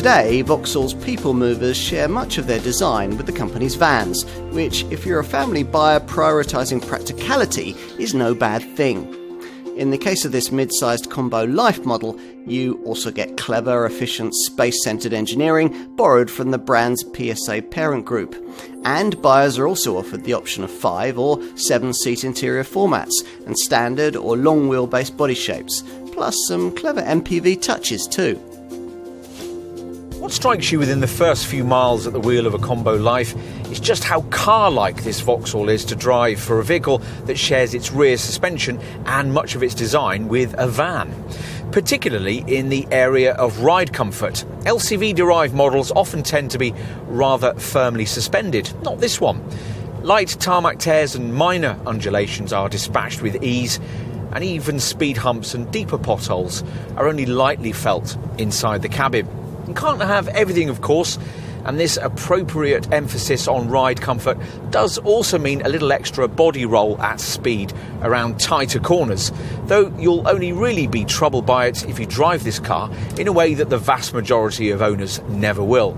Today, Vauxhall's people movers share much of their design with the company's vans, which, if you're a family buyer prioritising practicality, is no bad thing. In the case of this mid-sized Combo Life model, you also get clever, efficient, space-centred engineering borrowed from the brand's PSA parent group. And buyers are also offered the option of 5 or 7-seat interior formats and standard or long wheelbase body shapes, plus some clever MPV touches too. What strikes you within the first few miles at the wheel of a Combo Life is just how car-like this Vauxhall is to drive for a vehicle that shares its rear suspension and much of its design with a van. Particularly in the area of ride comfort. LCV-derived models often tend to be rather firmly suspended. Not this one. Light tarmac tears and minor undulations are dispatched with ease, and even speed humps and deeper potholes are only lightly felt inside the cabin. You can't have everything, of course, and this appropriate emphasis on ride comfort does also mean a little extra body roll at speed around tighter corners, though you'll only really be troubled by it if you drive this car in a way that the vast majority of owners never will.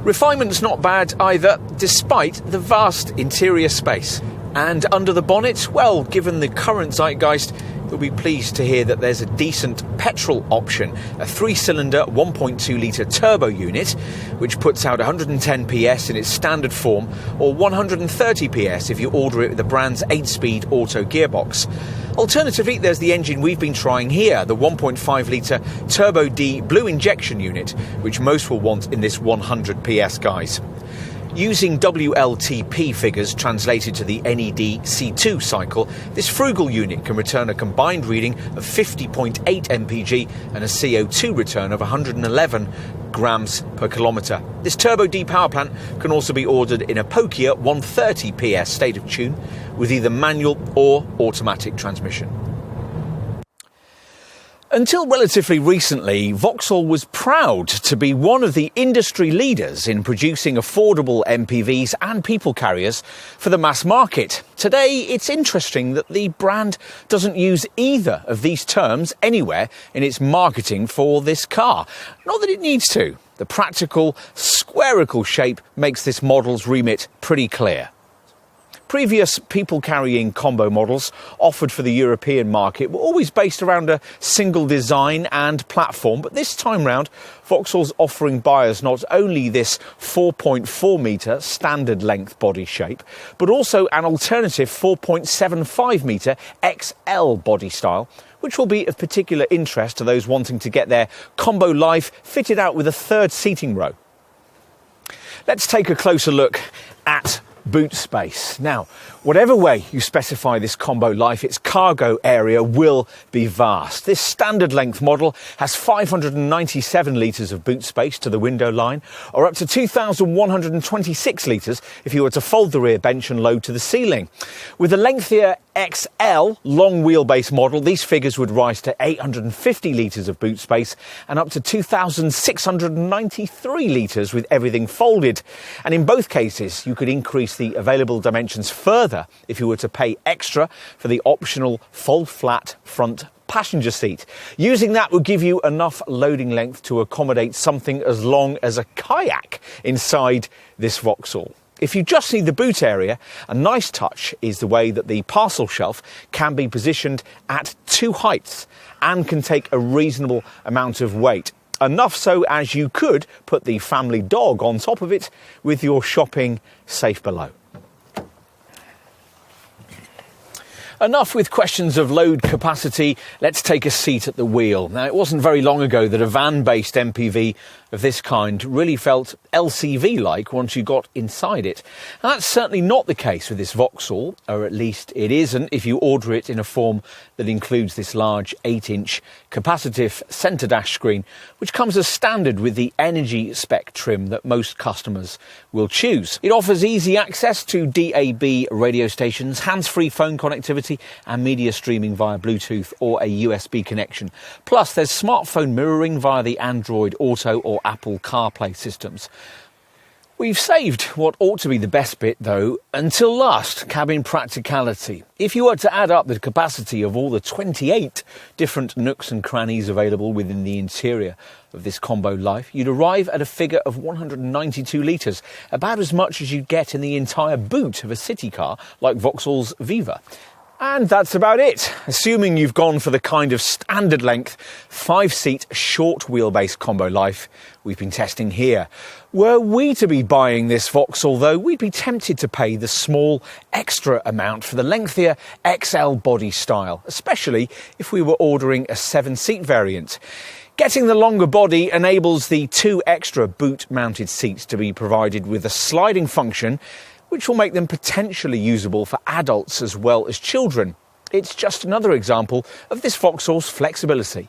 Refinement's not bad either, despite the vast interior space. And under the bonnet, well, given the current zeitgeist, you'll be pleased to hear that there's a decent petrol option, a 3-cylinder 1.2-litre turbo unit, which puts out 110 PS in its standard form, or 130 PS if you order it with the brand's 8-speed auto gearbox. Alternatively, there's the engine we've been trying here, the 1.5-litre Turbo D blue injection unit, which most will want in this 100 PS guise. Using WLTP figures translated to the NED C2 cycle, this frugal unit can return a combined reading of 50.8 mpg and a CO2 return of 111 grams per kilometre. This Turbo D power plant can also be ordered in a pokier 130 PS state of tune with either manual or automatic transmission. Until relatively recently, Vauxhall was proud to be one of the industry leaders in producing affordable MPVs and people carriers for the mass market. Today, it's interesting that the brand doesn't use either of these terms anywhere in its marketing for this car. Not that it needs to. The practical, spherical shape makes this model's remit pretty clear. Previous people-carrying combo models offered for the European market were always based around a single design and platform, but this time round, Vauxhall's offering buyers not only this 4.4 metre standard length body shape, but also an alternative 4.75 metre XL body style, which will be of particular interest to those wanting to get their Combo Life fitted out with a third seating row. Let's take a closer look at boot space. Now, whatever way you specify this Combo Life, its cargo area will be vast. This standard length model has 597 litres of boot space to the window line, or up to 2,126 litres if you were to fold the rear bench and load to the ceiling. With the lengthier XL long wheelbase model, these figures would rise to 850 litres of boot space and up to 2,693 litres with everything folded. And in both cases, you could increase the available dimensions further if you were to pay extra for the optional fold-flat front passenger seat. Using that would give you enough loading length to accommodate something as long as a kayak inside this Vauxhall. If you just need the boot area, a nice touch is the way that the parcel shelf can be positioned at 2 heights and can take a reasonable amount of weight. Enough so as you could put the family dog on top of it with your shopping safe below. Enough with questions of load capacity, let's take a seat at the wheel. Now, it wasn't very long ago that a van-based MPV of this kind really felt LCV-like once you got inside it. And that's certainly not the case with this Vauxhall, or at least it isn't if you order it in a form that includes this large 8-inch capacitive centre dash screen, which comes as standard with the energy spec trim that most customers will choose. It offers easy access to DAB radio stations, hands-free phone connectivity and media streaming via Bluetooth or a USB connection. Plus, there's smartphone mirroring via the Android Auto or Apple CarPlay systems. We've saved what ought to be the best bit, though, until last, cabin practicality. If you were to add up the capacity of all the 28 different nooks and crannies available within the interior of this combo Life, you'd arrive at a figure of 192 litres, about as much as you'd get in the entire boot of a city car like Vauxhall's Viva. And that's about it, assuming you've gone for the kind of standard length 5-seat short wheelbase combo Life we've been testing here. Were we to be buying this Vauxhall though, we'd be tempted to pay the small extra amount for the lengthier XL body style, especially if we were ordering a 7-seat variant. Getting the longer body enables the 2 extra boot-mounted seats to be provided with a sliding function, which will make them potentially usable for adults as well as children. It's just another example of this Vauxhall's flexibility.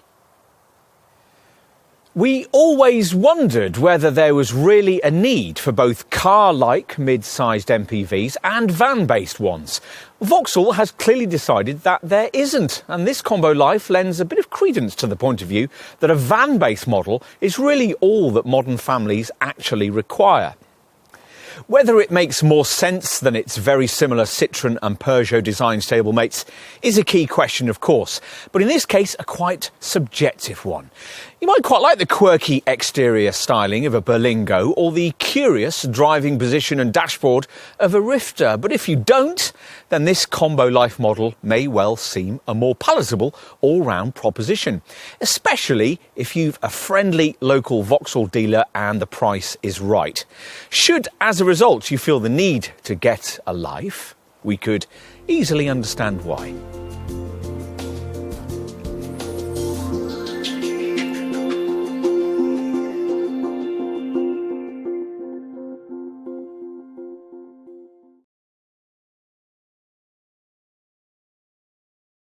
We always wondered whether there was really a need for both car-like mid-sized MPVs and van-based ones. Vauxhall has clearly decided that there isn't, and this combo Life lends a bit of credence to the point of view that a van-based model is really all that modern families actually require. Whether it makes more sense than its very similar Citroën and Peugeot design stablemates is a key question, of course, but in this case, a quite subjective one. You might quite like the quirky exterior styling of a Berlingo or the curious driving position and dashboard of a Rifter, but if you don't, then this combo Life model may well seem a more palatable all-round proposition, especially if you've a friendly local Vauxhall dealer and the price is right. Should, as a result, you feel the need to get a Life, we could easily understand why.